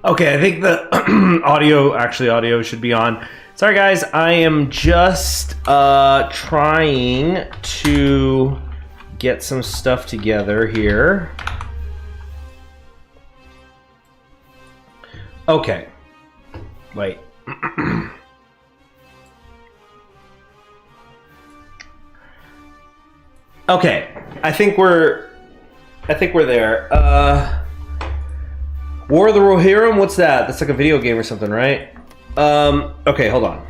Okay, I think the audio should be on. Sorry guys, I am just trying to get some stuff together here. Okay. Wait. Okay. I think we're there. War of the Rohirrim? What's that? That's like a video game or something, right? Okay, hold on.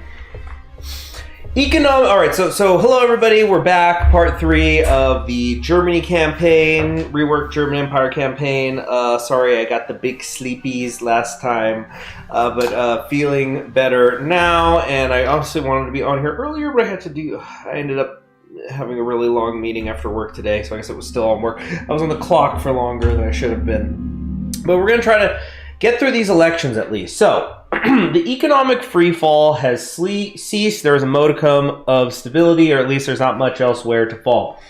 Alright, so hello everybody, we're back, part 3 of the Germany campaign, Rework German Empire campaign. Sorry I got the big sleepies last time, but feeling better now, and I honestly wanted to be on here earlier, but I ended up having a really long meeting after work today, so I guess it was still on work. I was on the clock for longer than I should have been. But we're going to try to get through these elections at least. So, the economic freefall has ceased. There is a modicum of stability, or at least there's not much elsewhere to fall.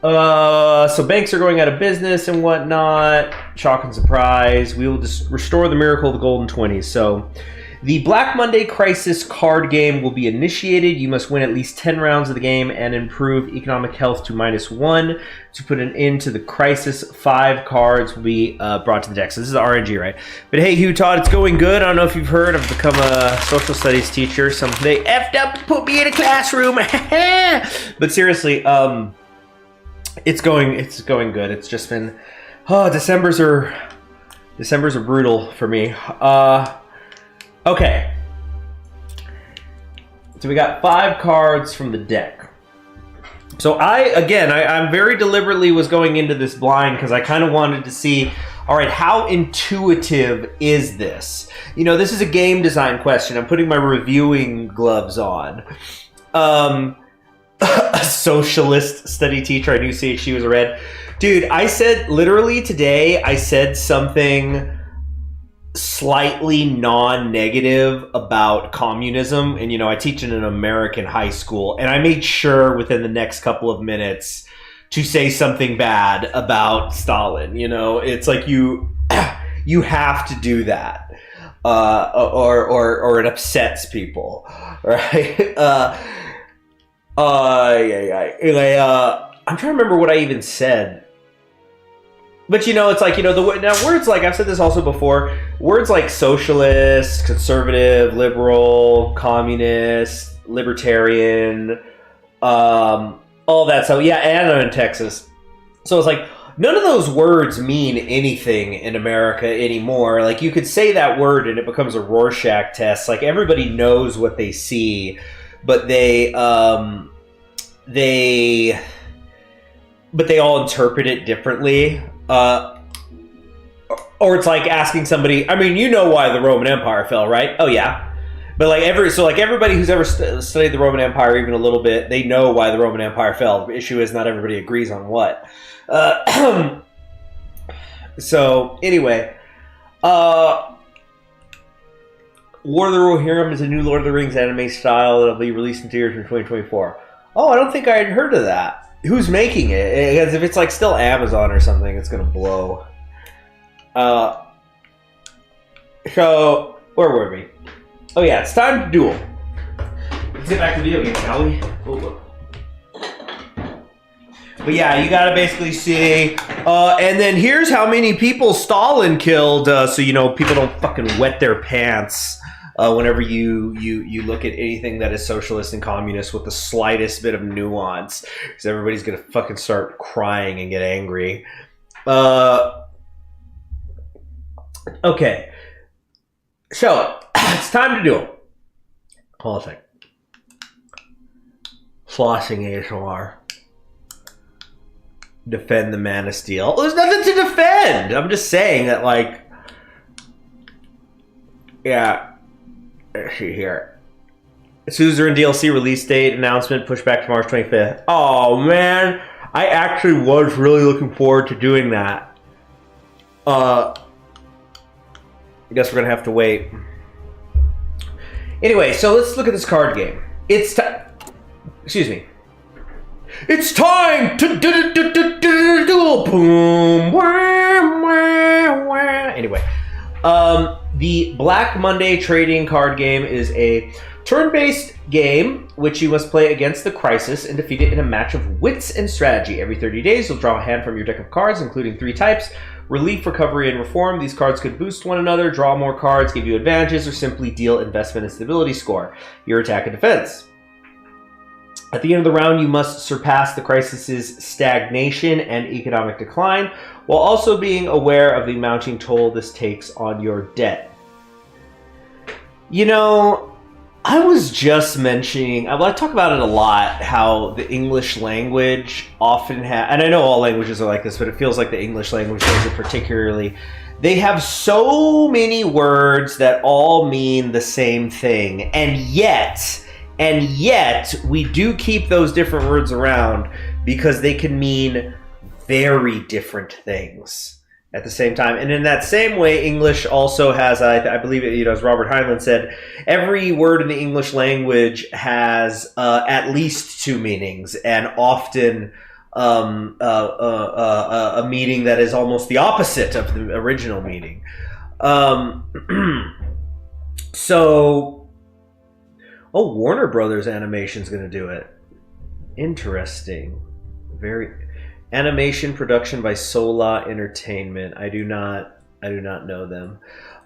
So banks are going out of business and whatnot. Shock and surprise. We will just restore the miracle of the golden 20s. So, the Black Monday Crisis card game will be initiated. You must win at least 10 rounds of the game and improve economic health to -1. To put an end to the crisis, 5 cards will be brought to the deck. So this is RNG, right? But hey, Hugh Todd, it's going good. I don't know if you've heard, I've become a social studies teacher. They effed up and put me in a classroom. But seriously, it's going good. It's just been, Decembers are brutal for me. Okay, so we got 5 cards from the deck. So I'm very deliberately was going into this blind because I kind of wanted to see, all right, how intuitive is this? You know, this is a game design question. I'm putting my reviewing gloves on. A socialist study teacher, I knew CHC was a red. Dude, I said, literally today, I said something slightly non-negative about communism, and you know, I teach in an American high school, and I made sure within the next couple of minutes to say something bad about Stalin. You know, it's like you have to do that, or it upsets people, right? I'm trying to remember what I even said. But you know, it's like, you know, now words like, I've said this also before, words like socialist, conservative, liberal, communist, libertarian, all that. So yeah, and I'm in Texas. So it's like, none of those words mean anything in America anymore. Like, you could say that word and it becomes a Rorschach test. Like, everybody knows what they see, but they all interpret it differently. Or it's like asking somebody, I mean, you know why the Roman Empire fell, right? Oh yeah. But like everybody who's ever studied the Roman Empire even a little bit, they know why the Roman Empire fell. The issue is not everybody agrees on what. So anyway, War of the Rohirrim is a new Lord of the Rings anime style that'll be released in theaters in 2024. Oh, I don't think I had heard of that. Who's making it? Because if it's like still Amazon or something, it's gonna blow. So where were we? Oh yeah, it's time to duel. Let's get back to video games, shall we? Oh, but yeah, you gotta basically see, and then here's how many people Stalin killed, so you know people don't fucking wet their pants whenever you look at anything that is socialist and communist with the slightest bit of nuance, because everybody's gonna fucking start crying and get angry. Okay, so it's time to duel. Hold on a sec. Flossing ASMR. Defend the Man of Steel. Well, there's nothing to defend. I'm just saying that, like, yeah. Let's see here. Suzerain DLC release date announcement pushed back to March 25th. Oh man, I actually was really looking forward to doing that. I guess we're gonna have to wait. Anyway, so let's look at this card game. It's time. Excuse me. It's time to duel. Boom. Anyway, The Black Monday trading card game is a turn-based game which you must play against the Crisis and defeat it in a match of wits and strategy. Every 30 days, you'll draw a hand from your deck of cards, including 3 types: Relief, Recovery, and Reform. These cards could boost one another, draw more cards, give you advantages, or simply deal investment and stability score your attack and defense. At the end of the round, you must surpass the Crisis's stagnation and economic decline, while also being aware of the mounting toll this takes on your debt. You know, I was just mentioning, I talk about it a lot, how the English language often and I know all languages are like this, but it feels like the English language does it particularly. They have so many words that all mean the same thing, and yet we do keep those different words around because they can mean very different things at the same time. And in that same way, English also has, I believe, as Robert Heinlein said, every word in the English language has at least 2 meanings, and often a meaning that is almost the opposite of the original meaning. Oh, Warner Brothers Animation's going to do it. Interesting. Animation production by Sola Entertainment. I do not know them.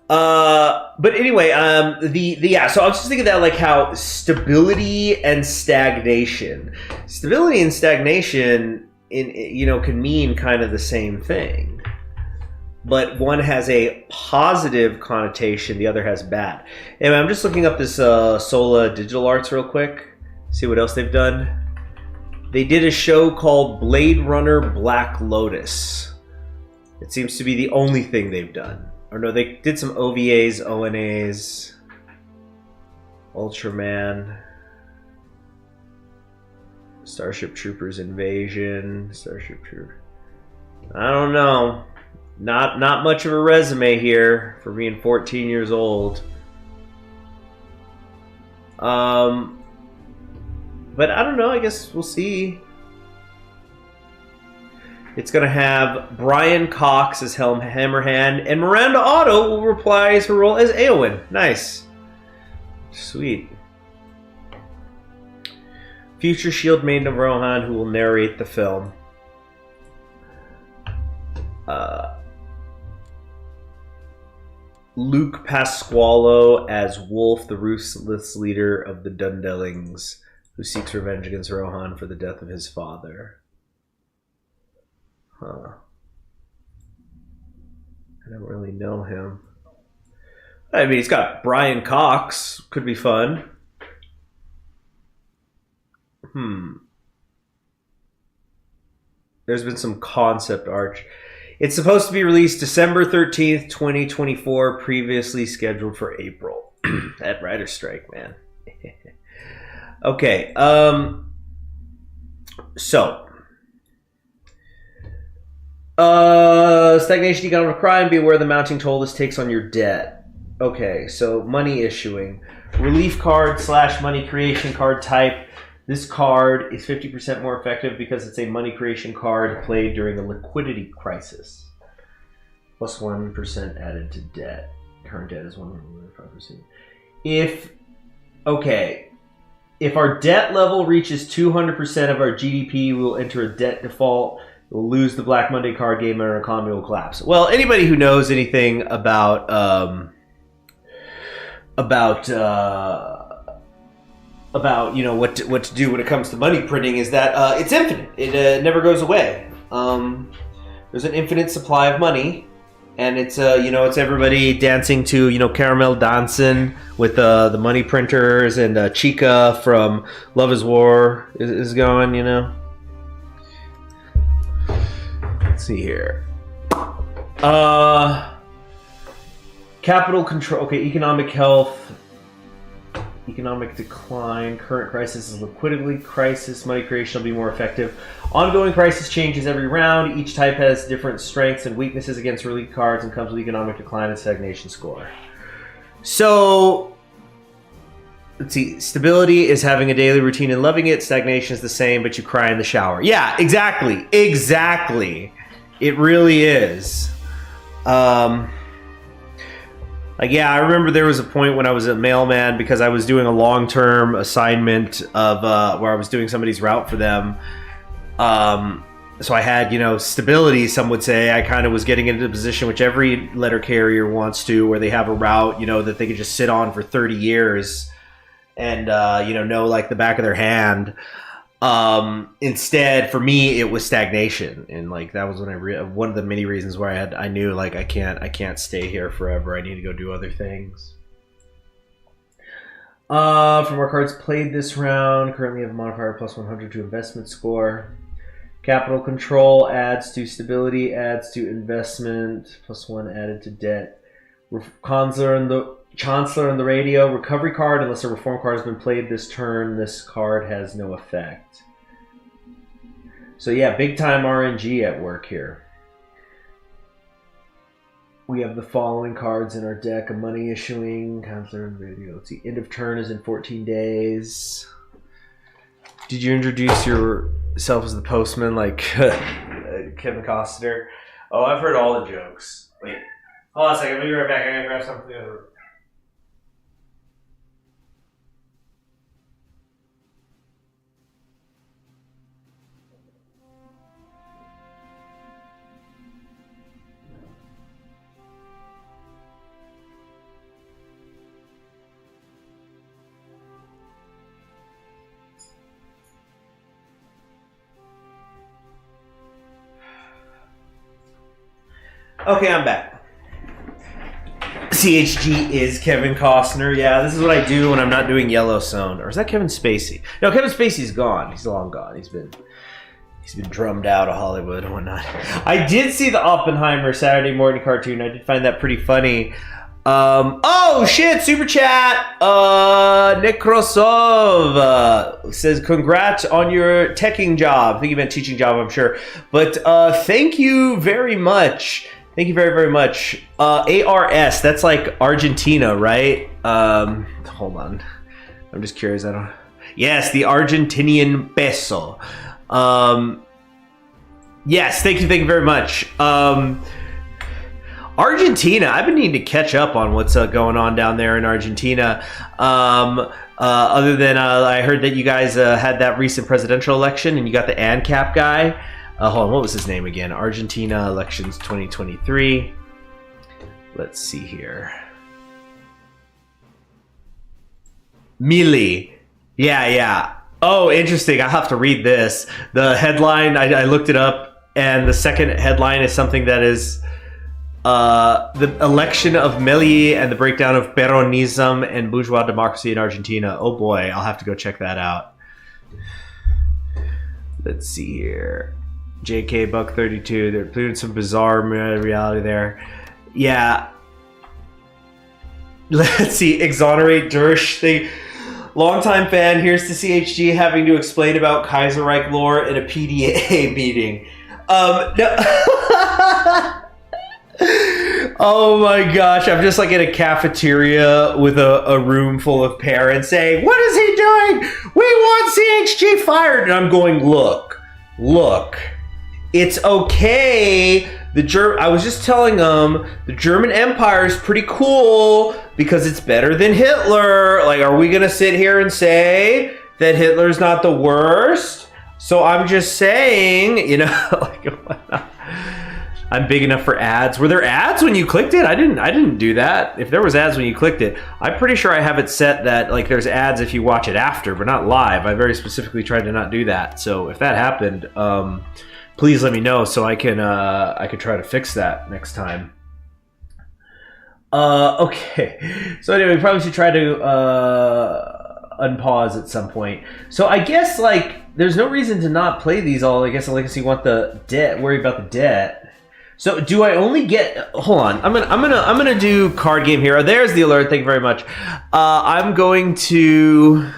But anyway, so I was just thinking that, like, how stability and stagnation can mean kind of the same thing. But one has a positive connotation, the other has bad. Anyway, I'm just looking up this Sola Digital Arts real quick. See what else they've done. They did a show called Blade Runner Black Lotus. It seems to be the only thing they've done. Or no, they did some OVAs, ONAs, Ultraman, Starship Troopers Invasion, Starship Troopers. I don't know. Not much of a resume here for being 14 years old. But I don't know. I guess we'll see. It's going to have Brian Cox as Hammerhand, and Miranda Otto will reprise her role as Eowyn. Nice. Sweet. Future Shield Maiden of Rohan, who will narrate the film. Luke Pasqualo as Wolf, the ruthless leader of the Dundellings, who seeks revenge against Rohan for the death of his father. Huh. I don't really know him. I mean, he's got Brian Cox. Could be fun. There's been some concept art. It's supposed to be released December 13th, 2024, previously scheduled for April. That writer's strike, man. Okay, stagnation, economic crime, be aware of the mounting toll this takes on your debt. Okay, so money issuing. Relief card / money creation card type. This card is 50% more effective because it's a money creation card played during a liquidity crisis. Plus 1% added to debt. Current debt is 1.5%. If our debt level reaches 200% of our GDP, we will enter a debt default. We'll lose the Black Monday card game and our economy will collapse. Well, anybody who knows anything about what to do when it comes to money printing is that it's infinite. It never goes away. There's an infinite supply of money, and it's it's everybody dancing to Caramel dancing with the money printers, and Chica from Love Is War is going. Let's see here. Capital control. Okay, economic health. Economic decline. Current crisis is liquidity crisis. Money creation will be more effective. Ongoing crisis changes every round. Each type has different strengths and weaknesses against relief cards and comes with economic decline and stagnation score. So, let's see. Stability is having a daily routine and loving it. Stagnation is the same, but you cry in the shower. Yeah, exactly. Exactly. It really is. Like, yeah, I remember there was a point when I was a mailman because I was doing a long-term assignment of where I was doing somebody's route for them. So I had, you know, stability, some would say. I kind of was getting into the position which every letter carrier wants to, where they have a route, you know, that they could just sit on for 30 years and, you know like the back of their hand. Instead, for me, it was stagnation. And like, that was when one of the many reasons why I knew like, I can't stay here forever. I need to go do other things. From our cards played this round, currently have a modifier plus 100 to investment score. Capital control adds to stability, adds to investment, plus 1 added to debt. Chancellor in the radio, recovery card, unless a reform card has been played this turn, this card has no effect. So yeah, big time RNG at work here. We have the following cards in our deck: a money issuing, Chancellor in the radio. Let's see, end of turn is in 14 days. Did you introduce yourself as the postman like Kevin Costner? Oh, I've heard all the jokes. Wait, hold on a second. I'll be right back. I'm going to grab something from the other room. Okay, I'm back. CHG is Kevin Costner. Yeah, this is what I do when I'm not doing Yellowstone. Or is that Kevin Spacey? No, Kevin Spacey's gone. He's long gone. He's been drummed out of Hollywood and whatnot. I did see the Oppenheimer Saturday morning cartoon. I did find that pretty funny. Oh shit, super chat. Nekrosov says congrats on your teching job. I think you meant teaching job, I'm sure. But thank you very much. Thank you very, very much. ARS, that's like Argentina, right? Hold on. I'm just curious. Yes, the Argentinian peso. Yes, thank you very much. Argentina, I've been needing to catch up on what's going on down there in Argentina. Other than I heard that you guys had that recent presidential election and you got the ANCAP guy. Hold on, what was his name again? Argentina elections 2023. Let's see here. Milei. Yeah. Oh, interesting. I have to read this. The headline, I looked it up, and the second headline is something that is the election of Milei and the breakdown of Peronism and bourgeois democracy in Argentina. Oh boy, I'll have to go check that out. Let's see here. JK Buck 32. They're doing some bizarre reality there. Yeah. Let's see. Exonerate Dersh. Longtime fan. Here's to CHG having to explain about Kaiserreich lore in a PDA meeting. No. Oh my gosh, I'm just like in a cafeteria with a room full of parents saying, what is he doing? We want CHG fired. And I'm going, look, it's okay. I was just telling them the German Empire is pretty cool because it's better than Hitler. Like, are we going to sit here and say that Hitler's not the worst? So I'm just saying, like, whatnot. I'm big enough for ads. Were there ads when you clicked it? I didn't do that. If there was ads when you clicked it, I'm pretty sure I have it set that like there's ads if you watch it after, but not live. I very specifically tried to not do that. So if that happened, please let me know so I could try to fix that next time. Okay. So anyway, we probably should try to unpause at some point. So I guess like there's no reason to not play these all. I guess unless you want the debt, worry about the debt. So do I only get? Hold on, I'm gonna do card game here. There's the alert. Thank you very much. I'm going to.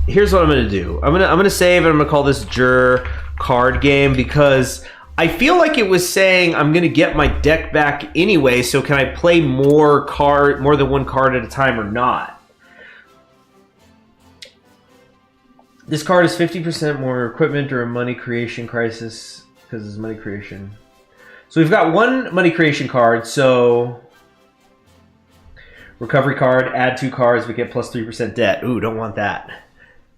Here's what I'm gonna do. I'm gonna save and I'm gonna call this Jur card game because I feel like it was saying I'm gonna get my deck back anyway. So can I play more than one card at a time or not? This card is 50% more equipment or a money creation crisis because it's money creation. So we've got one money creation card, so Recovery card, add 2 cards, but get plus 3% debt. Ooh, don't want that.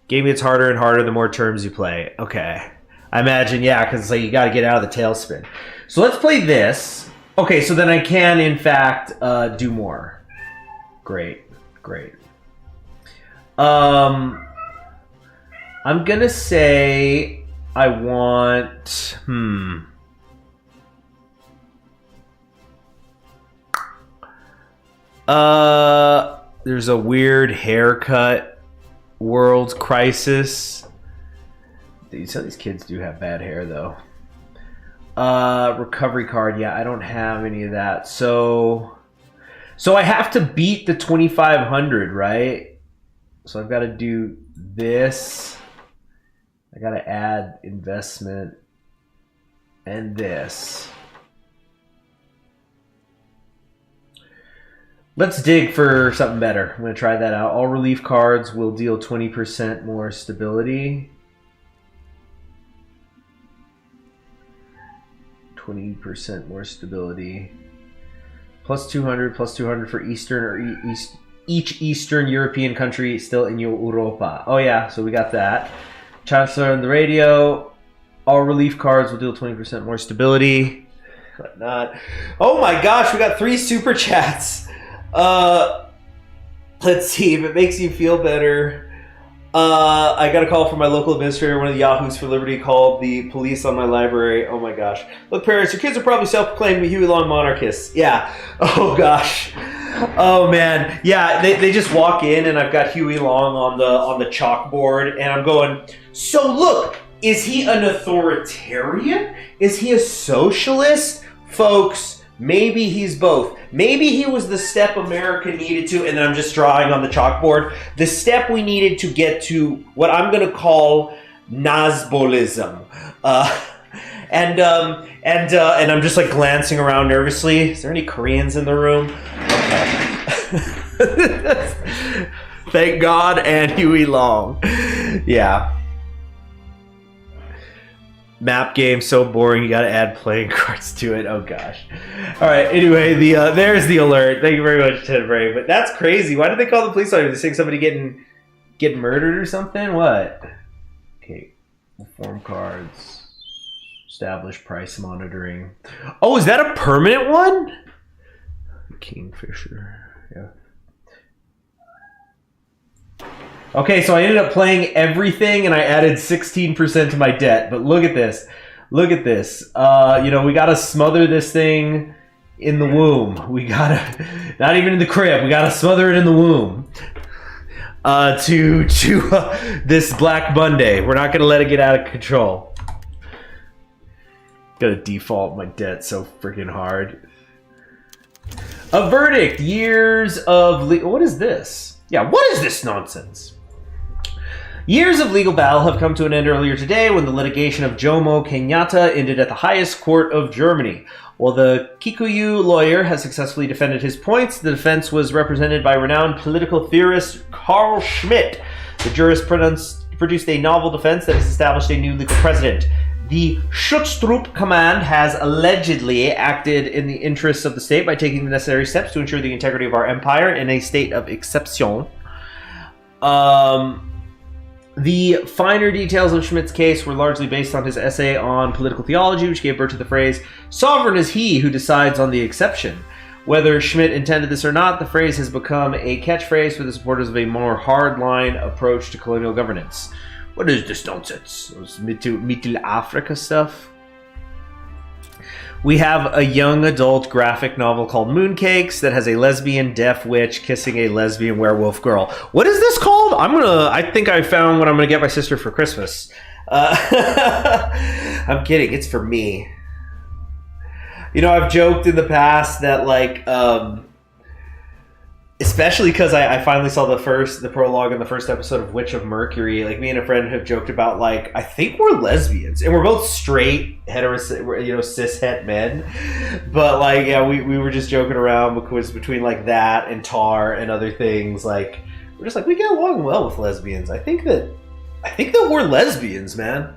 Game gets harder and harder the more terms you play. Okay. I imagine, yeah, because it's like you got to get out of the tailspin. So let's play this. Okay, so then I can, in fact, do more. Great. I'm going to say I want... There's a weird haircut world crisis. Some of these kids do have bad hair, though. Recovery card. Yeah, I don't have any of that. So I have to beat the 2,500, right? So I've got to do this. I got to add investment and this. Let's dig for something better. I'm going to try that out. All relief cards will deal 20% more stability. 20% more stability. Plus 200 for Eastern or each Eastern European country still in Europa. Oh yeah, so we got that. Chancellor on the radio. All relief cards will deal 20% more stability. Whatnot. Oh my gosh, we got 3 super chats. Let's see if it makes you feel better. I got a call from my local administrator. One of the Yahoos for Liberty called the police on my library. Oh my gosh. Look, parents, your kids are probably self-proclaimed Huey Long monarchists. Yeah. Oh gosh. Oh man. Yeah, they just walk in and I've got Huey Long on the chalkboard and I'm going, so look, is he an authoritarian? Is he a socialist? Folks, maybe he's both. Maybe he was the step America needed to, and then I'm just drawing on the chalkboard, the step we needed to get to what I'm going to call Nazbolism. And I'm just like glancing around nervously. Is there any Koreans in the room? Okay. Thank God and Huey Long. Yeah. Map game so boring. You got to add playing cards to it. Oh gosh. All right. Anyway, there's the alert. Thank you very much, Ted Bray. But that's crazy. Why did they call the police on you? They think somebody getting murdered or something? What? Okay. Form cards. Establish price monitoring. Oh, is that a permanent one? Kingfisher. Yeah. Okay, so I ended up playing everything and I added 16% to my debt. But look at this. Look at this. We got to smother this thing in the womb. We got to, not even in the crib, we got to smother it in the womb. To this Black Monday. We're not going to let it get out of control. Got to default my debt so freaking hard. A verdict. Years of... What is this? Yeah, what is this nonsense? Years of legal battle have come to an end earlier today when the litigation of Jomo Kenyatta ended at the highest court of Germany. While the Kikuyu lawyer has successfully defended his points, the defense was represented by renowned political theorist Carl Schmitt. The jurist produced a novel defense that has established a new legal precedent. The Schutztrupp command has allegedly acted in the interests of the state by taking the necessary steps to ensure the integrity of our empire in a state of exception. The finer details of Schmidt's case were largely based on his essay on political theology, which gave birth to the phrase, "Sovereign is he who decides on the exception." Whether Schmitt intended this or not, the phrase has become a catchphrase for the supporters of a more hardline approach to colonial governance. What is this nonsense? Those Mittel Africa stuff? We have a young adult graphic novel called Mooncakes that has a lesbian deaf witch kissing a lesbian werewolf girl. What is this called? I think I found what I'm gonna get my sister for Christmas. I'm kidding, it's for me. I've joked in the past that especially because I finally saw the prologue in the first episode of Witch of Mercury. Like, me and a friend have joked about, I think we're lesbians. And we're both straight, cis-het men. But, we were just joking around because between, that and Tar and other things, we're just we get along well with lesbians. I think that we're lesbians, man.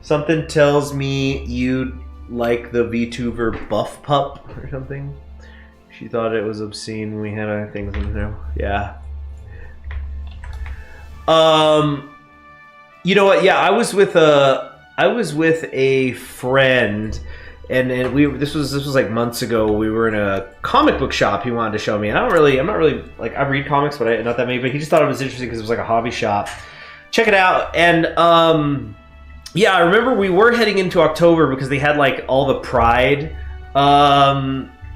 Something tells me you like the VTuber Buff Pup or something. She thought it was obscene when we had things in there. Yeah. You know what? Yeah, I was with a friend, and this was like months ago. We were in a comic book shop. He wanted to show me, and I'm not really like, I read comics, but not that many. But he just thought it was interesting because it was like a hobby shop. Check it out. And yeah, I remember we were heading into October because they had like all the Pride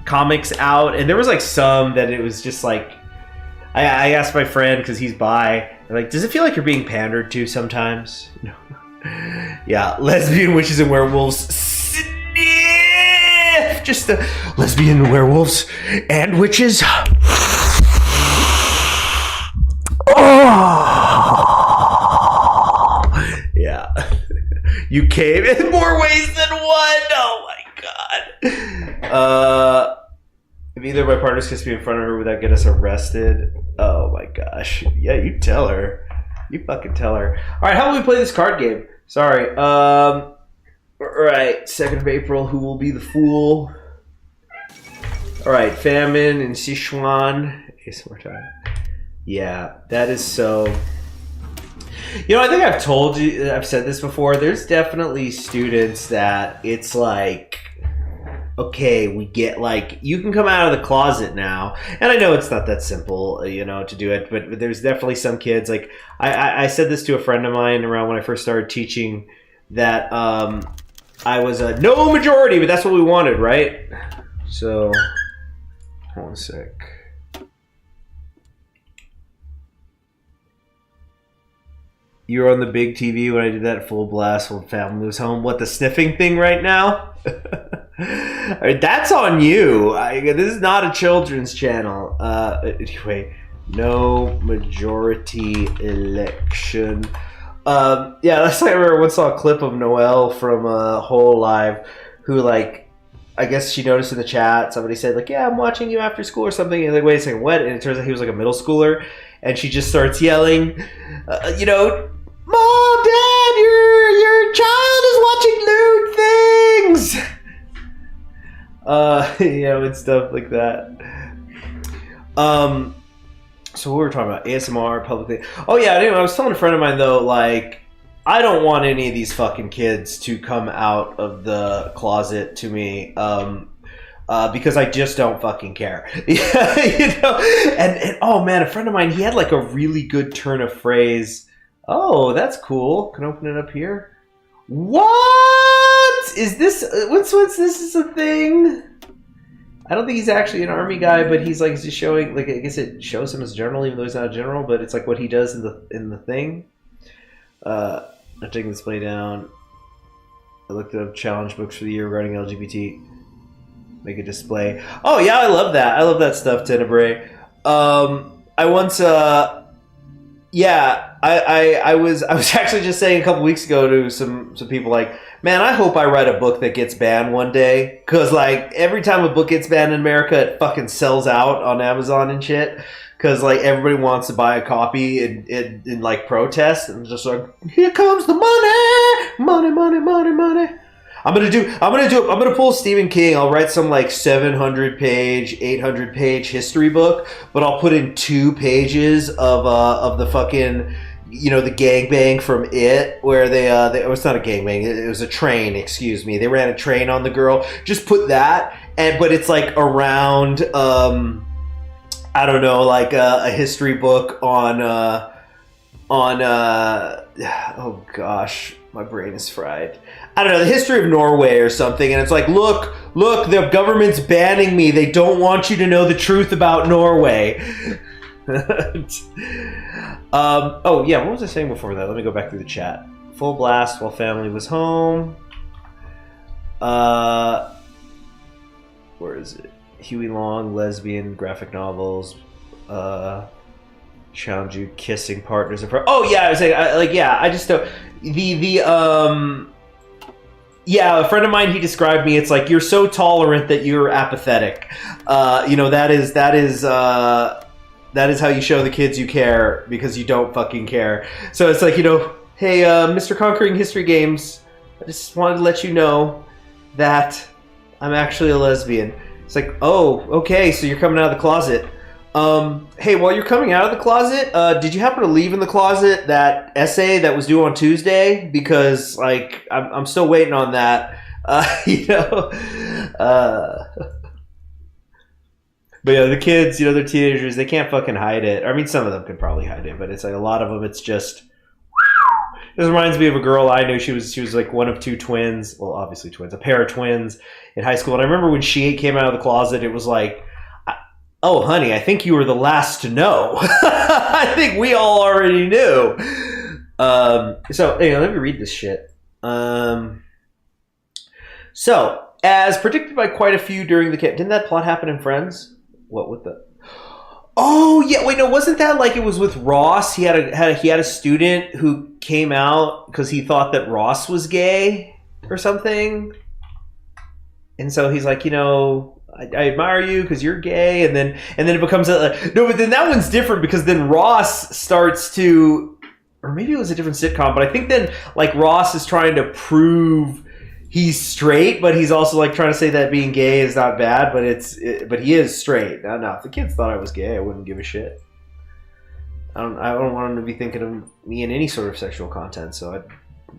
comics out, and there was like some that it was just like, I asked my friend because he's bi, like, does it feel like you're being pandered to sometimes? No. Yeah, lesbian witches and werewolves. Sniff! Just the lesbian werewolves and witches. Oh! Yeah. You came in more ways than one. Oh my god. If either of my partners kissed me in front of her, would that get us arrested? Oh my gosh. Yeah, you tell her. You fucking tell her. Alright, how will we play this card game? Sorry. Alright, 2nd of April, who will be the fool? Alright, famine in Sichuan. ASMR time. Yeah, that is so... You know, I think I've said this before. There's definitely students that it's like, okay, we get, like, you can come out of the closet now. And I know it's not that simple, you know, to do it, but there's definitely some kids, like, I said this to a friend of mine around when I first started teaching, that I was a no majority, but that's what we wanted, right? So, hold on a sec. You were on the big TV when I did that full blast when family was home. What, the sniffing thing right now? All right, that's on you. This is not a children's channel. Anyway, no majority election. Yeah, that's like I remember once saw a clip of Noelle from Whole Live, who, like, I guess she noticed in the chat somebody said, like, yeah, I'm watching you after school or something. And like, wait a second, what? And it turns out he was like a middle schooler, and she just starts yelling, you know, Mom, Dad, your child is watching lewd things. You know, and stuff like that. So what were we talking about? ASMR, publicly. Oh yeah, anyway, I was telling a friend of mine though, like, I don't want any of these fucking kids to come out of the closet to me, because I just don't fucking care. Yeah, you know. And oh man, a friend of mine, he had like a really good turn of phrase. Oh, that's cool. Can I open it up here? What is this? What's this is a thing? I don't think he's actually an army guy, but he's like just showing, like, I guess it shows him as a general, even though he's not a general. But it's like what he does in the thing. I'm taking the display down. I looked up challenge books for the year regarding LGBT. Make a display. Oh yeah, I love that. I love that stuff, Tenebrae. I once, yeah, I was actually just saying a couple weeks ago to some people, like, man, I hope I write a book that gets banned one day, because like every time a book gets banned in America, it fucking sells out on Amazon and shit, because like everybody wants to buy a copy in like protest, and just like, here comes the money. I'm gonna pull Stephen King. I'll write some like 700-page, 800-page history book, but I'll put in 2 pages of the fucking, you know, the gangbang from It, where they oh, it's not a gangbang, it was a train, excuse me. They ran a train on the girl. Just put that, but it's like around, I don't know, like a history book on oh gosh, my brain is fried. I don't know, the history of Norway or something, and it's like, look, the government's banning me. They don't want you to know the truth about Norway. Oh yeah, what was I saying before that? Let me go back through the chat. Full blast while family was home. Where is it? Huey Long, lesbian, graphic novels. Challenge you kissing partners. Oh yeah, I was saying, I just don't. Yeah, a friend of mine, he described me. It's like, you're so tolerant that you're apathetic. You know, that is how you show the kids you care, because you don't fucking care. So it's like, you know, hey, Mr. Conquering History Games, I just wanted to let you know that I'm actually a lesbian. It's like, oh, okay, so you're coming out of the closet. Hey, while you're coming out of the closet, did you happen to leave in the closet that essay that was due on Tuesday? Because, like, I'm still waiting on that. But yeah, the kids, they're teenagers. They can't fucking hide it. I mean, some of them could probably hide it, but it's like a lot of them. It's just. This reminds me of a girl I knew. She was like one of two twins. Well, obviously twins, a pair of twins in high school. And I remember when she came out of the closet, it was like, "Oh, honey, I think you were the last to know. I think we all already knew." So let me read this shit. So, as predicted by quite a few during the didn't that plot happen in Friends? What with the? Oh yeah, wait, no, wasn't that like it was with Ross? He had a student who came out because he thought that Ross was gay or something, and so he's like, I admire you because you're gay, and then it becomes no, but then that one's different because then Ross starts to, or maybe it was a different sitcom, but I think then like Ross is trying to prove he's straight, but he's also like trying to say that being gay is not bad, but he is straight. Now, if the kids thought I was gay, I wouldn't give a shit. I don't want them to be thinking of me in any sort of sexual content, so I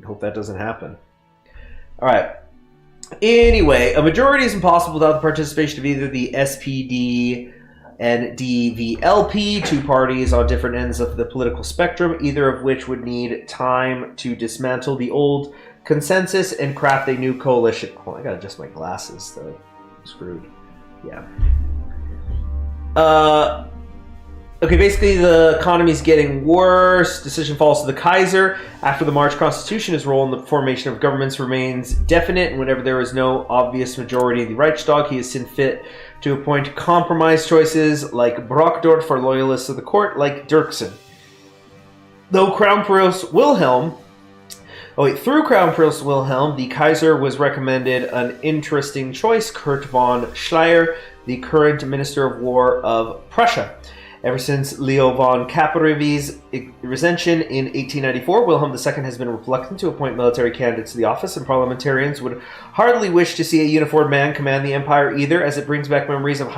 hope that doesn't happen. All right. Anyway, a majority is impossible without the participation of either the SPD and DVLP, two parties on different ends of the political spectrum, either of which would need time to dismantle the old consensus and craft a new coalition. Oh, I gotta adjust my glasses, though. I'm screwed. Yeah. Okay, basically the economy's getting worse. Decision falls to the Kaiser. After the March Constitution, his role in the formation of governments remains definite, and whenever there is no obvious majority in the Reichstag, he has seen fit to appoint compromise choices like Brockdorf for loyalists of the court, like Dirksen. Through Crown Prince Wilhelm, the Kaiser was recommended an interesting choice, Kurt von Schleier, the current Minister of War of Prussia. Ever since Leo von Kaparevy's recension in 1894, Wilhelm II has been reluctant to appoint military candidates to the office, and parliamentarians would hardly wish to see a uniformed man command the empire either, as it brings back memories of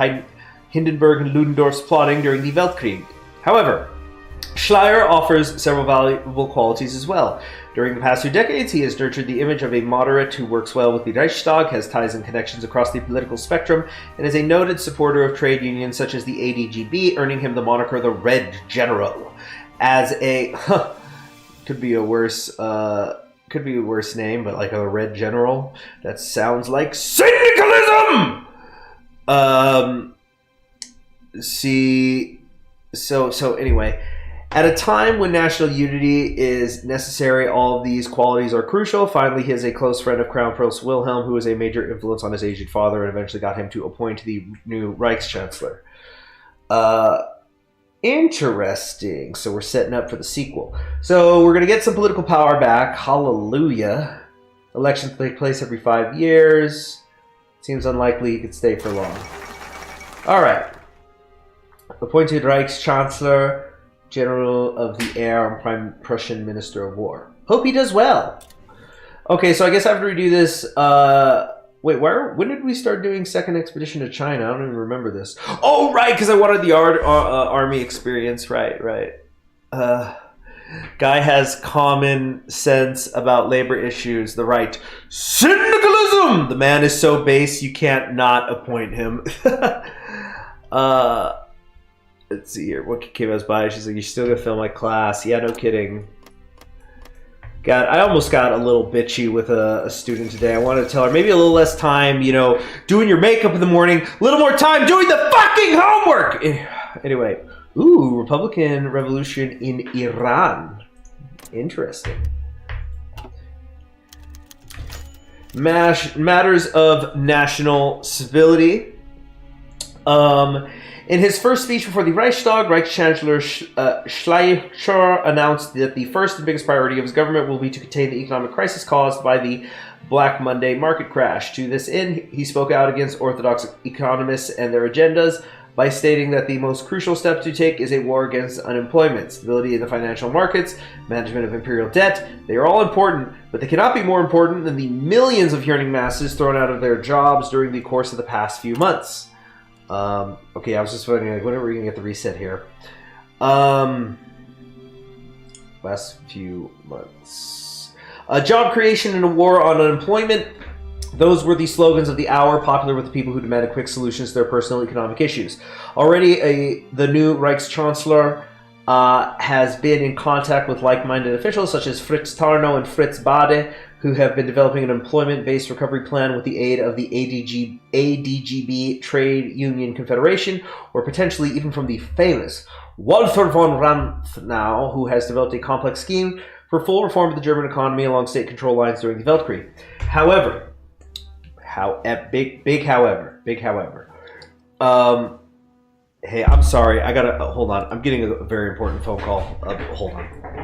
Hindenburg and Ludendorff's plotting during the Weltkrieg. However, Schleier offers several valuable qualities as well. During the past 2 decades, he has nurtured the image of a moderate who works well with the Reichstag, has ties and connections across the political spectrum, and is a noted supporter of trade unions such as the ADGB, earning him the moniker the Red General. As a could be a worse name, but like a Red General, that sounds like syndicalism. Anyway. At a time when national unity is necessary, all of these qualities are crucial. Finally, he is a close friend of Crown Prince Wilhelm, who was a major influence on his aged father and eventually got him to appoint the new Reichschancellor. Interesting. So we're setting up for the sequel. So we're going to get some political power back. Hallelujah. Elections take place every 5 years. Seems unlikely he could stay for long. All right. Appointed Reichschancellor, General of the Air, and Prime Prussian Minister of War. Hope he does well. Okay, so I guess after we do this, when did we start doing Second Expedition to China? I don't even remember this. Oh, right, because I wanted the army experience. Right. Guy has common sense about labor issues. The right. Syndicalism! The man is so base you can't not appoint him. Let's see here. What came us by? She's like, "You still gonna film my class?" Yeah, no kidding. I almost got a little bitchy with a student today. I wanted to tell her maybe a little less time, doing your makeup in the morning. A little more time doing the fucking homework! Anyway. Ooh, Republican Revolution in Iran. Interesting. Matters of national civility. In his first speech before the Reichstag, Chancellor Schleicher announced that the first and biggest priority of his government will be to contain the economic crisis caused by the Black Monday market crash. To this end, he spoke out against orthodox economists and their agendas, by stating that the most crucial step to take is a war against unemployment, stability in the financial markets, management of imperial debt. They are all important, but they cannot be more important than the millions of yearning masses thrown out of their jobs during the course of the past few months. Okay, I was just wondering, like, when are we going to get the reset here? Last few months. Job creation and a war on unemployment. Those were the slogans of the hour, popular with the people who demanded quick solutions to their personal economic issues. Already, the new Reichschancellor has been in contact with like-minded officials such as Fritz Tarnow and Fritz Bade, who have been developing an employment-based recovery plan with the aid of the ADGB Trade Union Confederation, or potentially even from the famous Walter von Ranthnau, who has developed a complex scheme for full reform of the German economy along state control lines during the Weltkrieg. However, big however. Hey, I'm sorry. I gotta hold on. I'm getting a very important phone call. Hold on.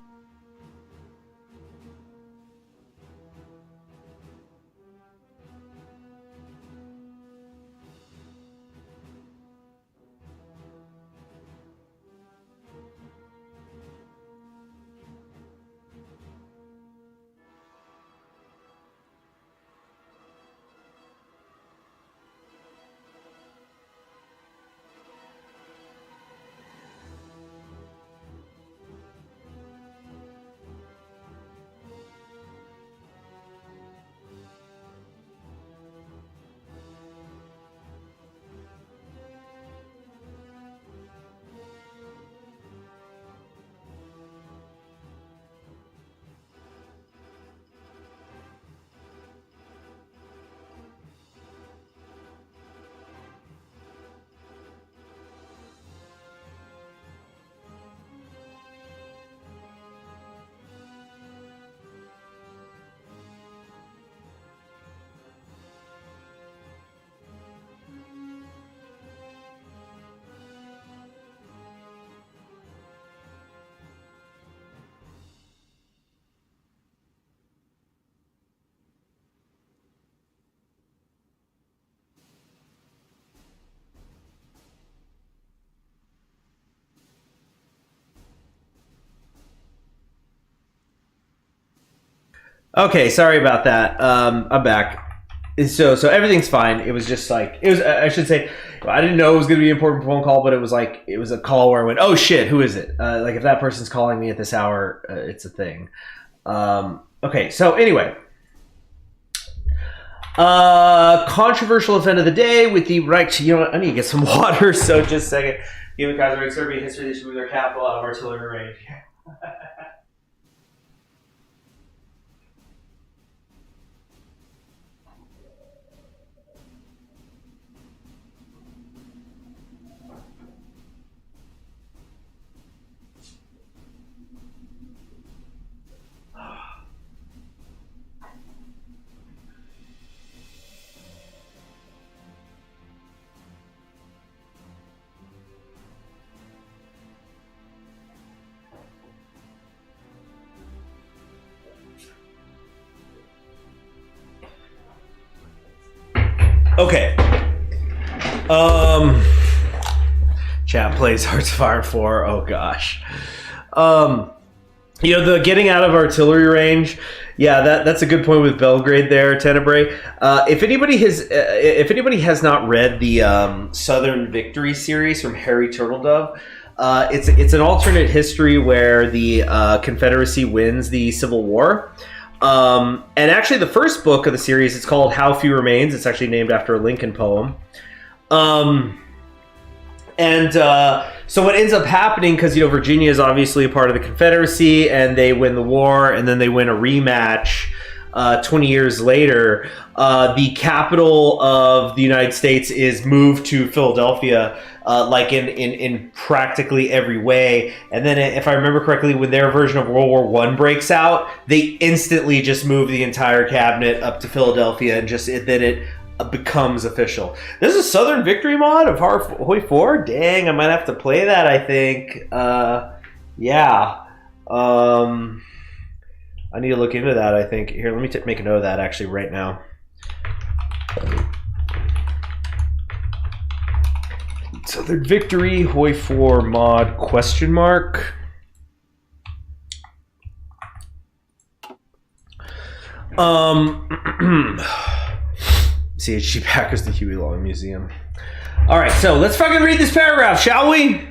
Okay, sorry about that. I'm back. So everything's fine. It was just like, it was, I should say, I didn't know it was going to be an important phone call, but it was like, it was a call where I went, oh shit, who is it? Like if that person's calling me at this hour, it's a thing. Okay, so anyway. Controversial event of the day with the right, you know what, I need to get some water, so just a second. Given Kaiserriech Serbia history, they should move their capital out of artillery range. Okay. Chat plays Hearts of Fire 4. Oh gosh. You know, the getting out of artillery range. Yeah, that's a good point with Belgrade there, Tenebrae. If anybody has not read the Southern Victory series from Harry Turtledove, it's an alternate history where the Confederacy wins the Civil War. And actually, the first book of the series, it's called How Few Remains. It's actually named after a Lincoln poem. So what ends up happening, because, you know, Virginia is obviously a part of the Confederacy, and they win the war, and then they win a rematch 20 years later. The capital of the United States is moved to Philadelphia, like in practically every way. And then, if I remember correctly, when their version of World War I breaks out, they instantly just move the entire cabinet up to Philadelphia, and then it becomes official. There's a Southern Victory mod of HOI4. Dang, I might have to play that, I think. Yeah. I need to look into that, I think. Here, let me make a note of that actually right now. Southern Victory, HOI4 mod, question mark. CHG Packers, the Huey Long Museum. All right, so let's fucking read this paragraph, shall we?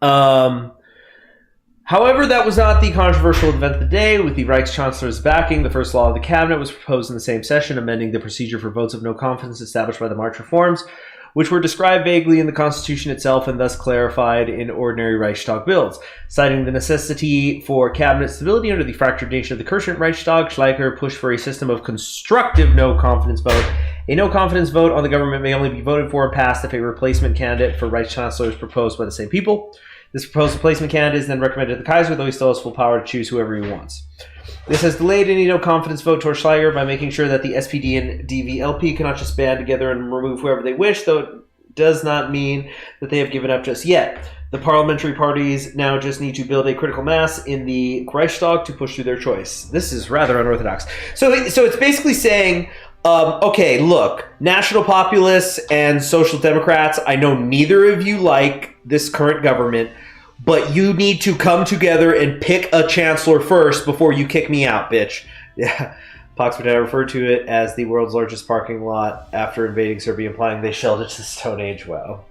However, that was not the controversial event of the day. With the Reichschancellor's backing, the first law of the cabinet was proposed in the same session, amending the procedure for votes of no confidence established by the March reforms, which were described vaguely in the Constitution itself and thus clarified in ordinary Reichstag bills. Citing the necessity for cabinet stability under the fractured nature of the current Reichstag, Schleicher pushed for a system of constructive no-confidence vote. A no-confidence vote on the government may only be voted for and passed if a replacement candidate for Reichschancellor is proposed by the same people. This proposed replacement candidate is then recommended to the Kaiser, though he still has full power to choose whoever he wants. This has delayed any no-confidence vote towards Schleicher by making sure that the SPD and DVLP cannot just band together and remove whoever they wish, though it does not mean that they have given up just yet. The parliamentary parties now just need to build a critical mass in the Reichstag to push through their choice. This is rather unorthodox. So it's basically saying, okay, look, National Populists and Social Democrats, I know neither of you like this current government, but you need to come together and pick a chancellor first before you kick me out, bitch. Yeah. Poxford referred to it as the world's largest parking lot after invading Serbia, implying they shelled it to the Stone Age. Wow.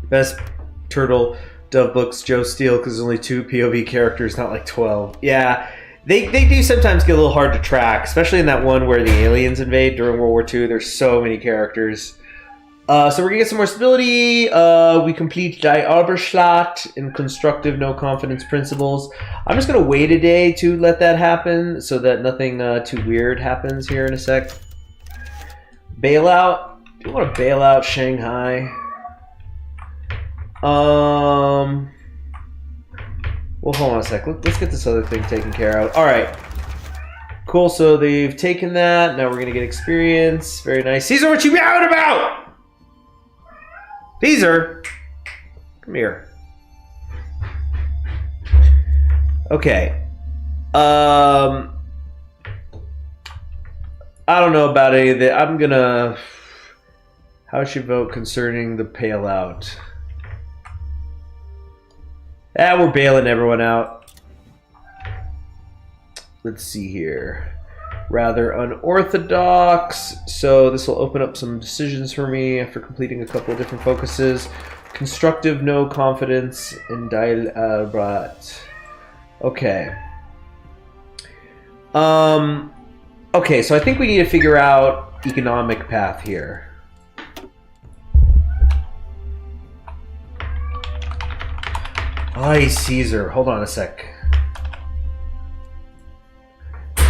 Best turtle dove books, Joe Steele, because there's only 2 POV characters, not like 12. Yeah, they do sometimes get a little hard to track, especially in that one where the aliens invade during World War II. There's so many characters. So we're going to get some more stability. We complete Die Arbeitsschlacht in constructive no-confidence principles. I'm just going to wait a day to let that happen so that nothing too weird happens here in a sec. Bailout. Do you want to bail out Shanghai? Well, hold on a sec. Let's get this other thing taken care of. All right. Cool. So they've taken that. Now we're going to get experience. Very nice. Caesar, what you out about? Caesar, come here. Okay. I don't know about any of that. I'm gonna. How should vote concerning the bailout? We're bailing everyone out. Let's see here. Rather unorthodox. So this will open up some decisions for me after completing a couple of different focuses. Constructive no confidence in Dialbrat. Okay. Okay, so I think we need to figure out economic path here. Aye, Caesar. Hold on a sec.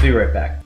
Be right back.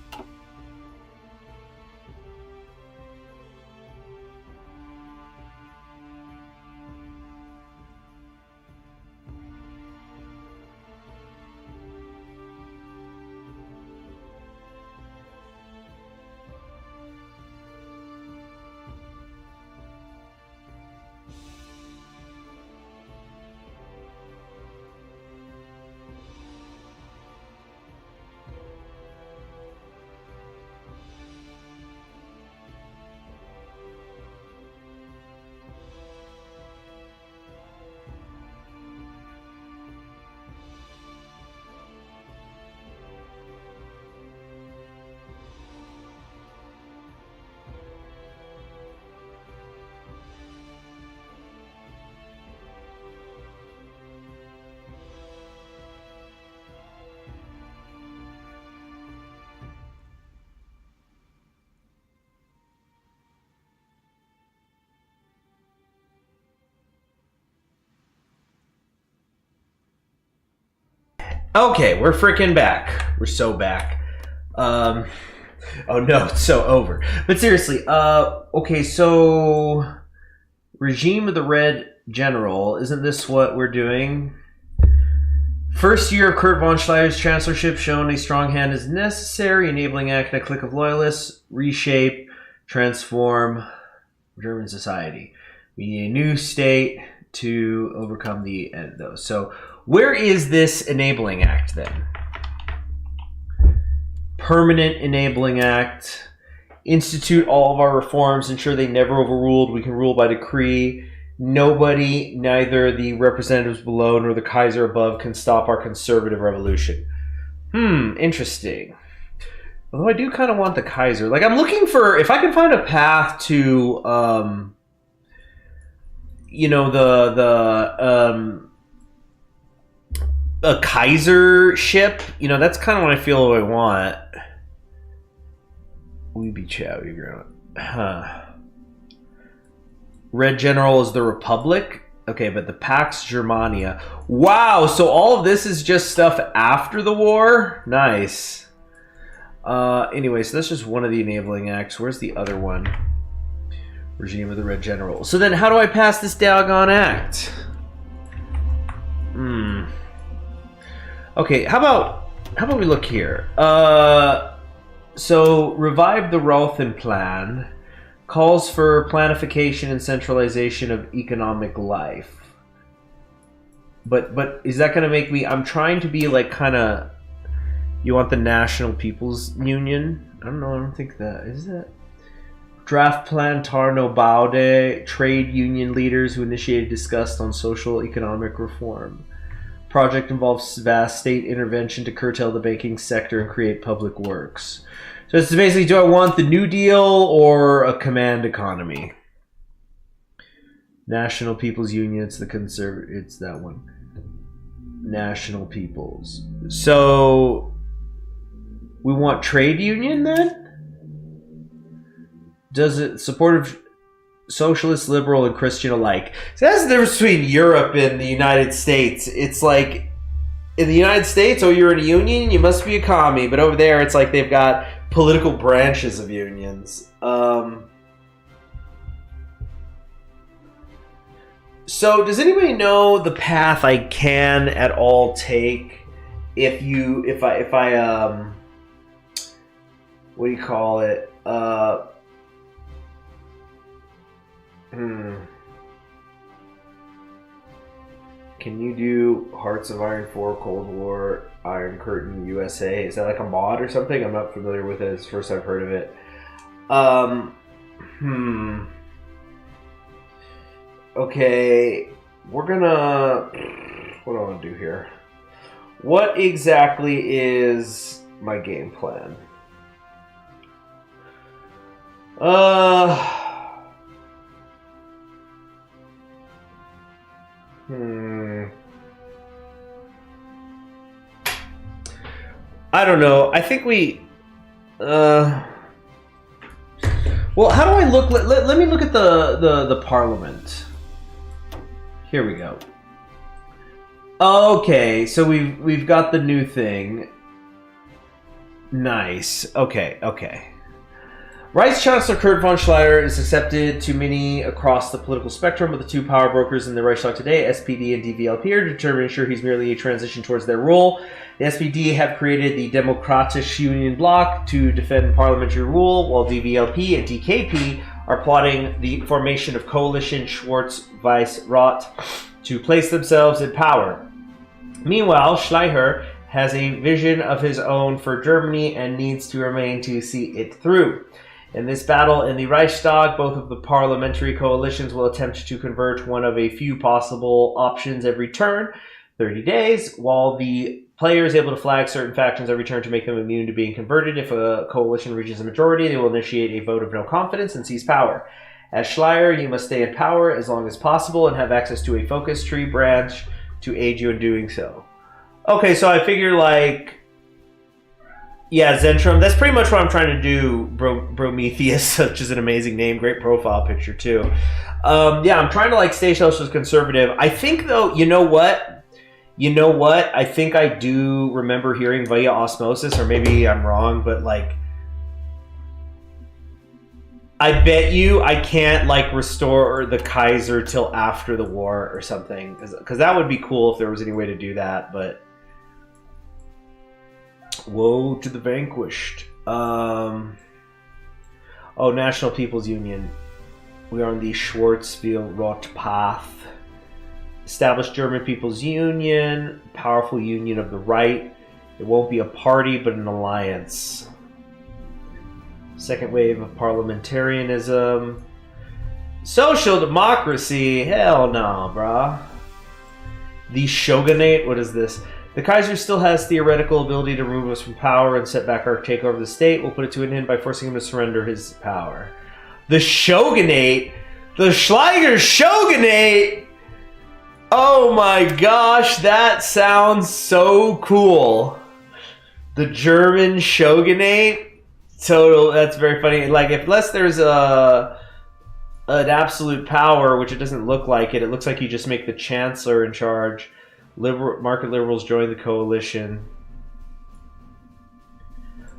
Okay, we're freaking back. We're so back. Oh no, it's so over. But seriously, okay, so regime of the Red General, isn't this what we're doing? First year of Kurt von Schleier's chancellorship, shown a strong hand is necessary, enabling act and a clique of loyalists, reshape, transform German society. We need a new state to overcome the end of those. So where is this enabling act then? Permanent enabling act institute all of our reforms, ensure they never overruled. We can rule by decree. Nobody, neither the representatives below nor the Kaiser above, can stop our conservative revolution. Interesting. Although I do kind of want the Kaiser. Like, I'm looking for, if I can find a path to, you know, a Kaiser ship, you know, that's kind of what I feel I want. We be chow, Red General is the Republic. Okay, but the Pax Germania. Wow, so all of this is just stuff after the war? Nice. Anyway, so that's just one of the enabling acts. Where's the other one? Regime of the Red General. So then how do I pass this doggone act? Okay, how about we look here? So revive the Rothen Plan calls for planification and centralization of economic life. But is that going to make me... I'm trying to be like kind of... You want the National People's Union? I don't know, I don't think that... Is that... Draft Plan Tarno Baude, trade union leaders who initiated discussed on social economic reform. Project involves vast state intervention to curtail the banking sector and create public works. So it's basically, do I want the New Deal or a command economy? National People's Union, it's the conservative, it's that one. National People's. So we want trade union then? Does it support socialist, liberal, and Christian alike? So that's the difference between Europe and the United States. It's like in the United States, oh, you're in a union, you must be a commie. But over there, it's like they've got political branches of unions. So does anybody know the path I can at all take if I what do you call it? Can you do Hearts of Iron 4, Cold War, Iron Curtain, USA? Is that like a mod or something? I'm not familiar with it. It's the first I've heard of it. Okay, we're gonna... What do I want to do here? What exactly is my game plan? I don't know. I think we... Well, how do I look? Let me look at the Parliament. Here we go. Okay, so we've got the new thing. Nice. Okay. Vice Chancellor Kurt von Schleier is accepted to many across the political spectrum, but the two power brokers in the Reichstag today, SPD and DVLP, are determined to ensure he's merely a transition towards their rule. The SPD have created the Demokratische Union Bloc to defend parliamentary rule, while DVLP and DKP are plotting the formation of coalition Schwarz-Weiß-Rot to place themselves in power. Meanwhile, Schleier has a vision of his own for Germany and needs to remain to see it through. In this battle in the Reichstag, both of the parliamentary coalitions will attempt to convert one of a few possible options every turn, 30 days, while the player is able to flag certain factions every turn to make them immune to being converted. If a coalition reaches a majority, they will initiate a vote of no confidence and seize power. As Schleier, you must stay in power as long as possible and have access to a focus tree branch to aid you in doing so. Okay, so I figure like... Yeah, Zentrum. That's pretty much what I'm trying to do. Prometheus, which is an amazing name. Great profile picture, too. Yeah, I'm trying to, like, stay socialist conservative. I think, though, you know what? I think I do remember hearing via osmosis, or maybe I'm wrong, but, like, I bet you I can't, like, restore the Kaiser till after the war or something. Because that would be cool if there was any way to do that, but... Woe to the vanquished. Oh, National People's Union. We are on the Schwarzwald-Rot path. Establish German People's Union. Powerful union of the right. It won't be a party, but an alliance. Second wave of parliamentarianism. Social democracy? Hell no, brah. The shogunate? What is this? The Kaiser still has theoretical ability to remove us from power and set back our takeover of the state. We'll put it to an end by forcing him to surrender his power. The shogunate? The Schleicher shogunate? Oh my gosh, that sounds so cool. The German shogunate? Total, that's very funny. Like, unless there's an absolute power, which it doesn't look like it looks like you just make the chancellor in charge. Market liberals join the coalition.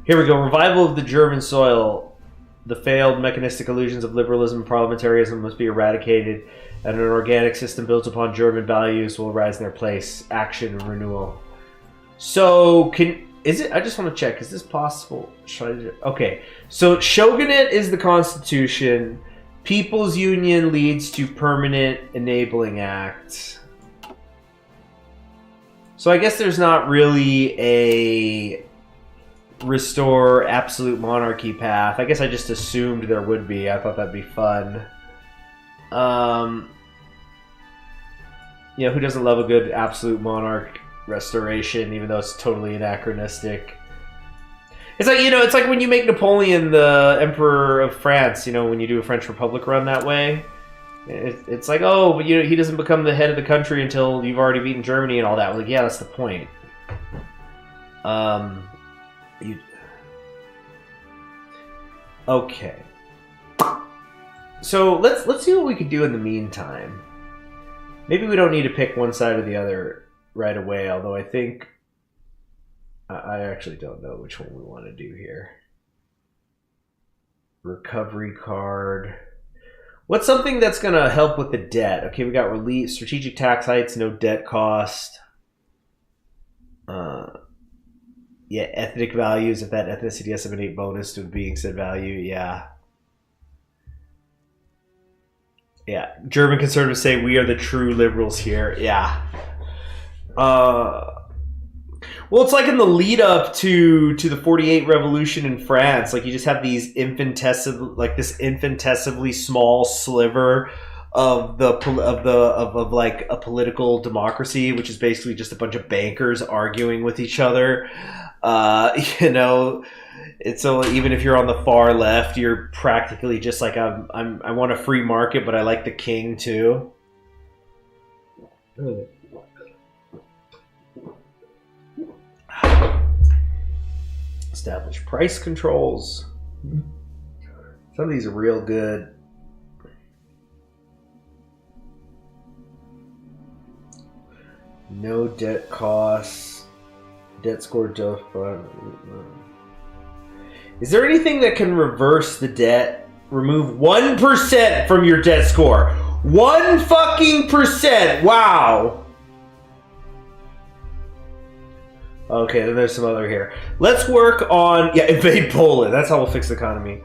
Here we go. Revival of the German soil. The failed mechanistic illusions of liberalism and parliamentarism must be eradicated, and an organic system built upon German values will rise in their place. Action and renewal. So, is it? I just want to check. Is this possible? Okay. So, shogunate is the constitution. People's Union leads to Permanent Enabling Act. So I guess there's not really a restore absolute monarchy path. I guess I just assumed there would be. I thought that'd be fun. You know, who doesn't love a good absolute monarch restoration, even though it's totally anachronistic? It's like, you know, it's like when you make Napoleon the Emperor of France, you know, when you do a French Republic run that way. It's like, oh, but you know, he doesn't become the head of the country until you've already beaten Germany and all that. Like, yeah, that's the point. Okay. So let's see what we could do in the meantime. Maybe we don't need to pick one side or the other right away, although I think I actually don't know which one we want to do here. Recovery card. What's something that's going to help with the debt? Okay, we got relief, strategic tax hikes, no debt cost. Yeah, ethnic values. If that ethnicity has an 8 bonus to being said value, yeah. Yeah, German conservatives say we are the true liberals here. Yeah. Well, it's like in the lead up to the 48 revolution in France, like you just have these this infinitesimally small sliver of like a political democracy, which is basically just a bunch of bankers arguing with each other. You know, it's so even if you're on the far left, you're practically just like I want a free market, but I like the king too. Establish price controls. Some of these are real good. No debt costs. Debt score. Is there anything that can reverse the debt? Remove 1% from your debt score. 1 fucking %. Wow. Okay, then there's some other here. Let's work on invade Poland. That's how we'll fix the economy.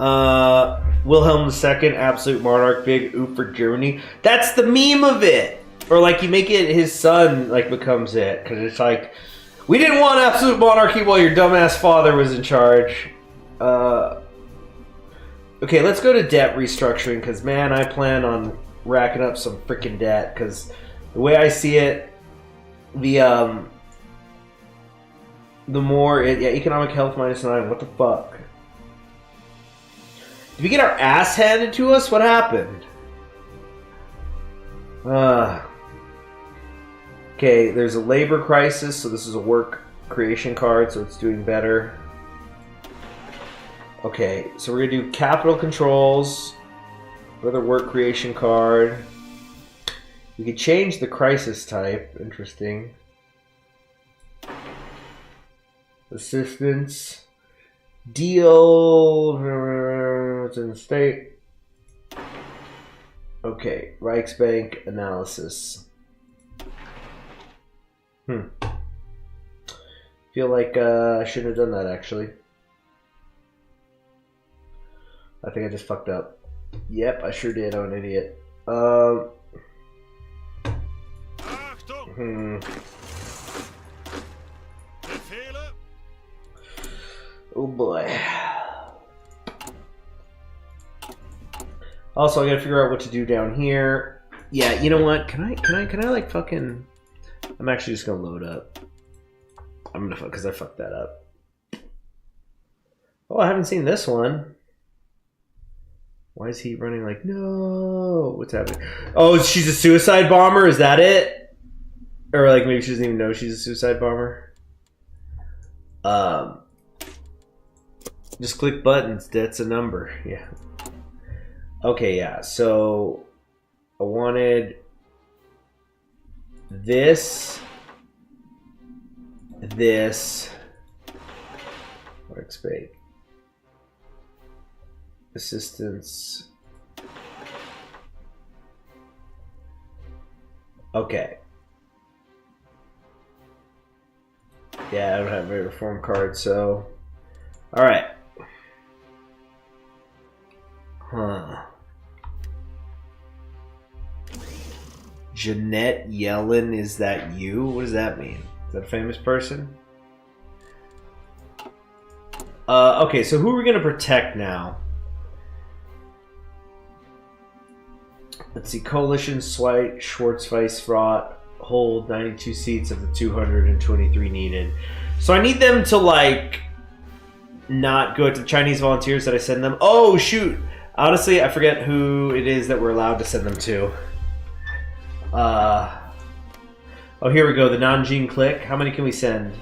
Wilhelm II, absolute monarch, big oop for Germany. That's the meme of it. Or like you make it his son like becomes it, because it's like we didn't want absolute monarchy while your dumbass father was in charge. Okay, let's go to debt restructuring, because man, I plan on racking up some freaking debt. Because the way I see it, the more economic health -9. What the fuck? Did we get our ass handed to us? What happened? Okay, there's a labor crisis, so this is a work creation card, so it's doing better. Okay, so we're gonna do capital controls. Another work creation card. We could change the crisis type. Interesting. Assistance. Deal. It's in the state. Okay, Reichsbank analysis. Feel like I shouldn't have done that, actually. I think I just fucked up. Yep, I sure did. I'm an idiot. Oh boy. Also, I gotta figure out what to do down here. Yeah, you know what? Can I like fucking... I'm actually just gonna load up. I'm gonna fuck, because I fucked that up. Oh, I haven't seen this one. Why is he running like, no? What's happening? Oh, she's a suicide bomber? Is that it? Or like maybe she doesn't even know she's a suicide bomber? Just click buttons. That's a number. Yeah. Okay, yeah. So I wanted this, workspace, assistance. Okay. Yeah, I don't have a reform card, so all right. Huh. Jeanette Yellen, is that you? What does that mean? Is that a famous person? Okay, so who are we going to protect now? Let's see. Coalition, Swite, Schwarzweiss-Frott hold 92 seats of the 223 needed. So I need them to, like, not go to the Chinese volunteers that I send them. Oh, shoot. Honestly, I forget who it is that we're allowed to send them to. Oh, here we go. The Nanjing clique. How many can we send?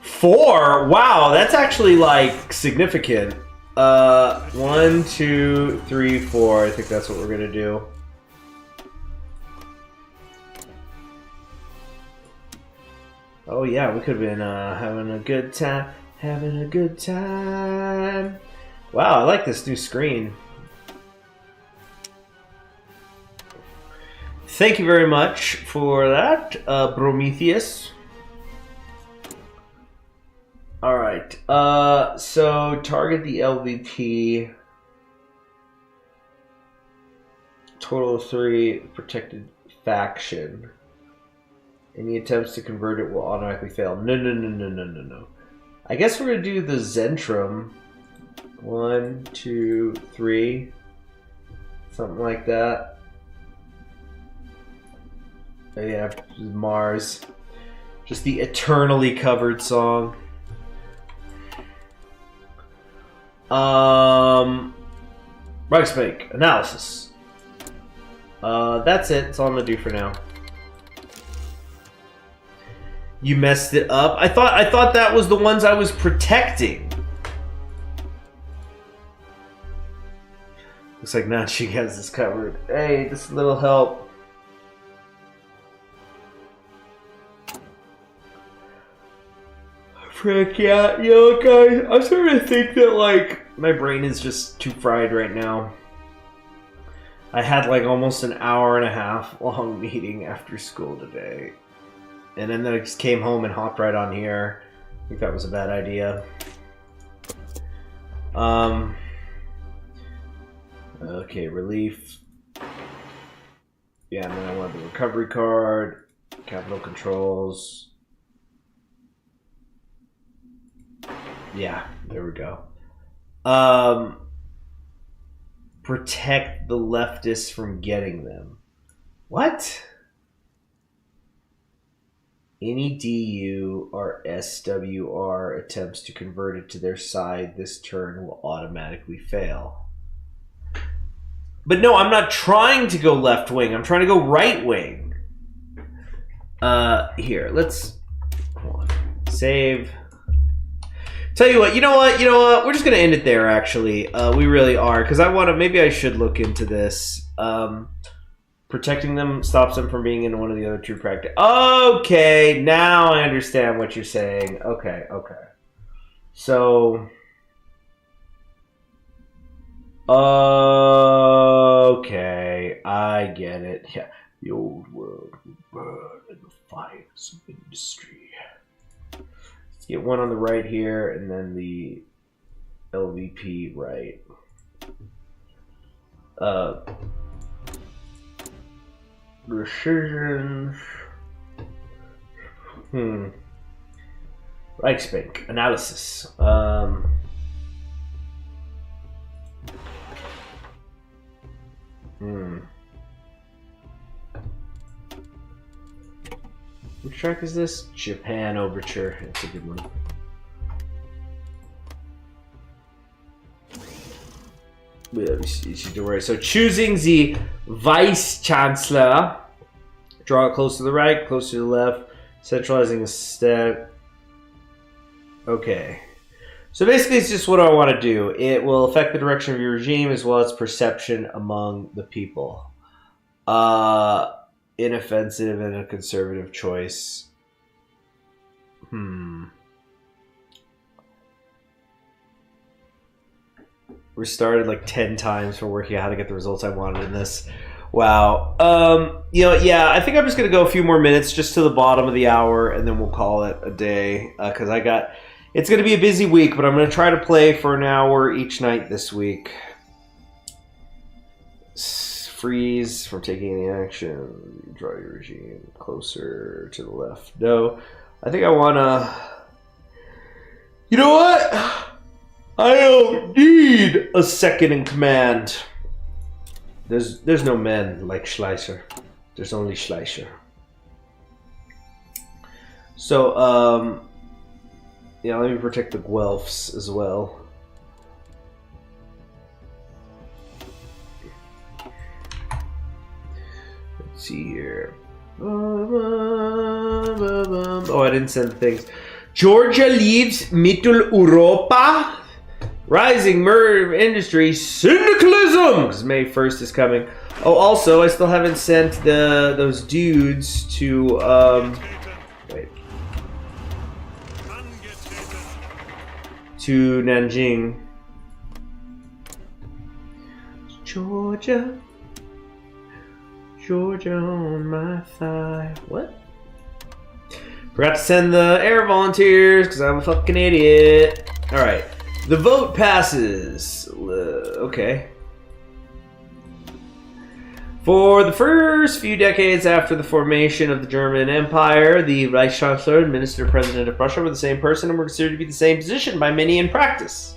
4? Wow, that's actually, like, significant. 1, 2, 3, 4. I think that's what we're gonna do. Oh, yeah, we could have been, having a good time. Having a good time. Wow, I like this new screen. Thank you very much for that, Prometheus. All right, so target the LVP. Total of 3, protected faction. Any attempts to convert it will automatically fail. No. I guess we're gonna do the Zentrum. 1, 2, 3. Something like that. Yeah, Mars. Just the eternally covered song. Reichsbank analysis. That's it. That's all I'm gonna do for now. You messed it up. I thought that was the ones I was protecting. Looks like now she has this covered. Hey, just a little help. Frick, yeah. You know, guys, I'm starting to think that, like, my brain is just too fried right now. I had, like, almost an hour and a half long meeting after school today. And then I just came home and hopped right on here. I think that was a bad idea. Okay, relief. Yeah, and then I want the recovery card, capital controls. Yeah, there we go. Protect the leftists from getting them. What? Any DU or SWR attempts to convert it to their side this turn will automatically fail. But no, I'm not trying to go left wing. I'm trying to go right wing. Here, let's hold on. Save. Tell you what, you know what? We're just gonna end it there. Actually, we really are, because I want to. Maybe I should look into this. Protecting them stops them from being in one of the other two practice. Okay, now I understand what you're saying. Okay. So, okay, I get it. Yeah, the old world will burn in the fires of industry. Let's get one on the right here, and then the LVP right. Decisions. Reichsbank analysis. Which track is this? Japan Overture. It's a good one. So choosing the Vice Chancellor. Draw it close to the right, close to the left. Centralizing a step. Okay. So basically it's just what I want to do. It will affect the direction of your regime as well as perception among the people. Inoffensive and a conservative choice. Restarted like 10 times for working out how to get the results I wanted in this. Wow. Yeah, I think I'm just going to go a few more minutes just to the bottom of the hour and then we'll call it a day. Because it's going to be a busy week, but I'm going to try to play for an hour each night this week. Freeze from taking any action. Draw your regime closer to the left. No, I think I want to... You know what? I don't need a second in command. There's no men like Schleicher. There's only Schleicher. So, yeah, let me protect the Guelphs as well. Let's see here. Oh, I didn't send things. Georgia leaves Mitteleuropa. Rising murder industry syndicalism, because May 1st is coming. Oh, also, I still haven't sent those dudes to to Nanjing. Georgia on my thigh. What? Forgot to send the air volunteers because I'm a fucking idiot. All right. The vote passes. Okay. For the first few decades after the formation of the German Empire, the Reichschancellor and Minister President of Prussia were the same person and were considered to be the same position by many in practice.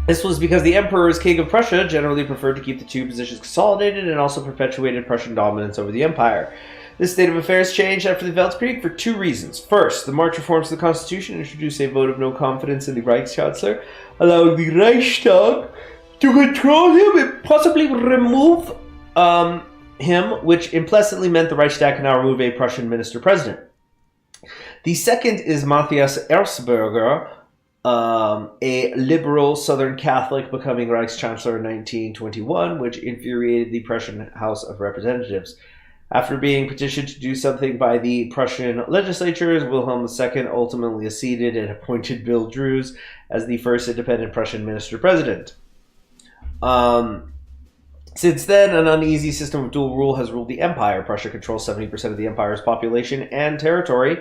This was because the Emperor, as King of Prussia, generally preferred to keep the two positions consolidated and also perpetuated Prussian dominance over the Empire. This state of affairs changed after the Weltkrieg for two reasons. First, the March reforms to the Constitution introduced a vote of no confidence in the Reichschancellor, allowing the Reichstag to control him and possibly remove him, which implicitly meant the Reichstag can now remove a Prussian minister-president. The second is Matthias Erzberger, a liberal Southern Catholic, becoming Reichschancellor in 1921, which infuriated the Prussian House of Representatives. After being petitioned to do something by the Prussian legislatures, Wilhelm II ultimately acceded and appointed Bill Drews as the first independent Prussian minister-president. Since then, an uneasy system of dual rule has ruled the empire. Prussia controls 70% of the empire's population and territory,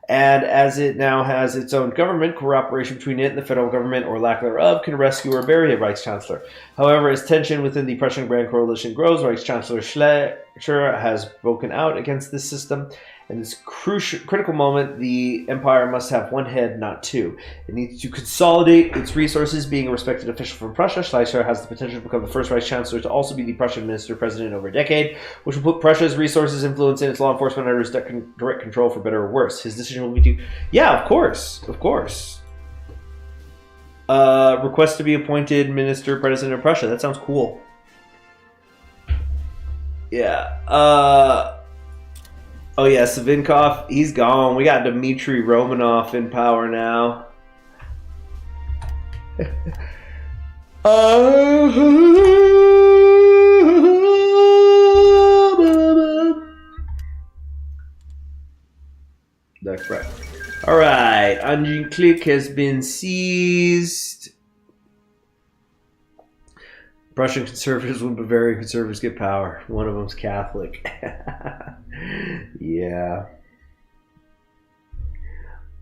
and as it now has its own government, cooperation between it and the federal government, or lack thereof, can rescue or bury a Reichschancellor. However, as tension within the Prussian Grand Coalition grows, Reichschancellor Schleicher has spoken out against this system. In this critical moment, the empire must have one head, not two. It needs to consolidate its resources. Being a respected official from Prussia, Schleicher has the potential to become the first Reichschancellor to also be the Prussian minister-president in over a decade, which will put Prussia's resources, influence, and its law enforcement under his direct control, for better or worse. His decision will be to... Yeah, of course. Request to be appointed minister-president of Prussia. That sounds cool. Yeah. Oh yeah, Savinkov, he's gone. We got Dmitry Romanov in power now. That's right. Alright, Anjin Click has been seized. Prussian conservatives when Bavarian conservatives get power. One of them's Catholic. Yeah.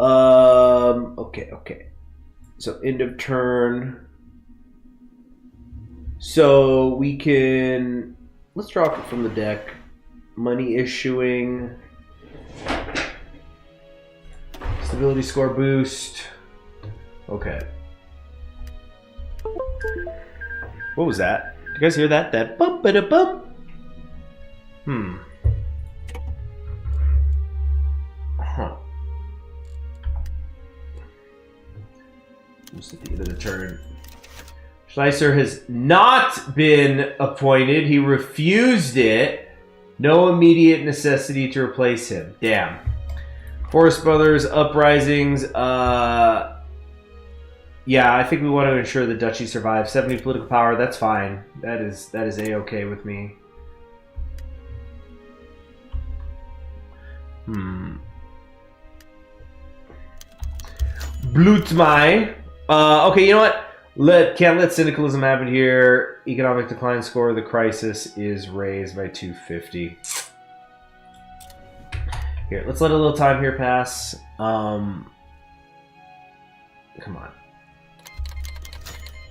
Okay. So end of turn. So we can... Let's drop it from the deck. Money issuing. Stability score boost. Okay. What was that? you guys hear that? That bump, ba da bump. Huh. Almost at the end of the turn. Schleicher has not been appointed. He refused it. No immediate necessity to replace him. Damn. Forest Brothers, Uprisings. Yeah, I think we want to ensure the duchy survives. 70 political power, that's fine. That is A-okay with me. Blutmai. Okay, you know what? Can't let syndicalism happen here. Economic decline score. The crisis is raised by 250. Here, let's let a little time here pass. Come on.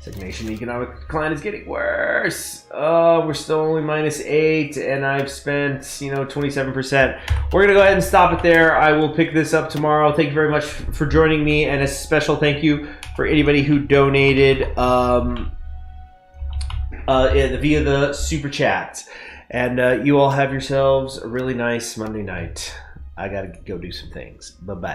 Stagnation, economic decline is getting worse. We're still only -8, and I've spent, 27%. We're gonna go ahead and stop it there. I will pick this up tomorrow. Thank you very much for joining me, and a special thank you for anybody who donated via the super chat. And you all have yourselves a really nice Monday night. I gotta go do some things. Bye-bye.